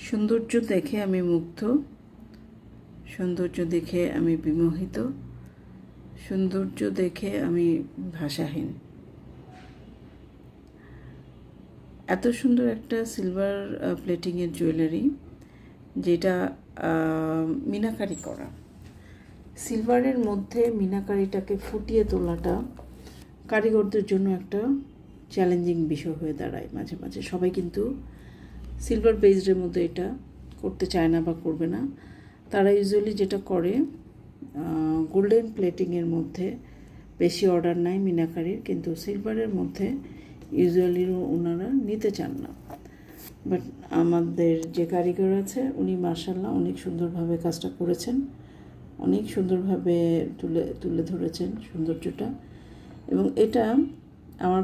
সৌন্দর্য দেখে আমি মুগ্ধ, সৌন্দর্য দেখে আমি বিমোহিত, সৌন্দর্য দেখে আমি ভাষাহীন। এত সুন্দর একটা সিলভার প্লেটিংয়ের জুয়েলারি, যেটা মিনাকারি করা। সিলভারের মধ্যে মিনাকারিটাকে ফুটিয়ে তোলাটা কারিগরদের জন্য একটা চ্যালেঞ্জিং বিষয় হয়ে দাঁড়ায় মাঝে মাঝে। সবাই কিন্তু সিলভার বেসডের মধ্যে এটা করতে চায় না বা করবে না। তারা ইউজুয়ালি যেটা করে, গোল্ডেন প্লেটিংয়ের মধ্যে বেশি অর্ডার নেয় মিনাকারির, কিন্তু সিলভারের মধ্যে ইউজুয়ালি ওনারা নিতে চান না। বাট আমাদের যে কারিগর আছে উনি মাশাআল্লাহ অনেক সুন্দরভাবে কাজটা করেছেন, অনেক সুন্দরভাবে তুলে ধরেছেন সৌন্দর্যটা। এবং এটা আমার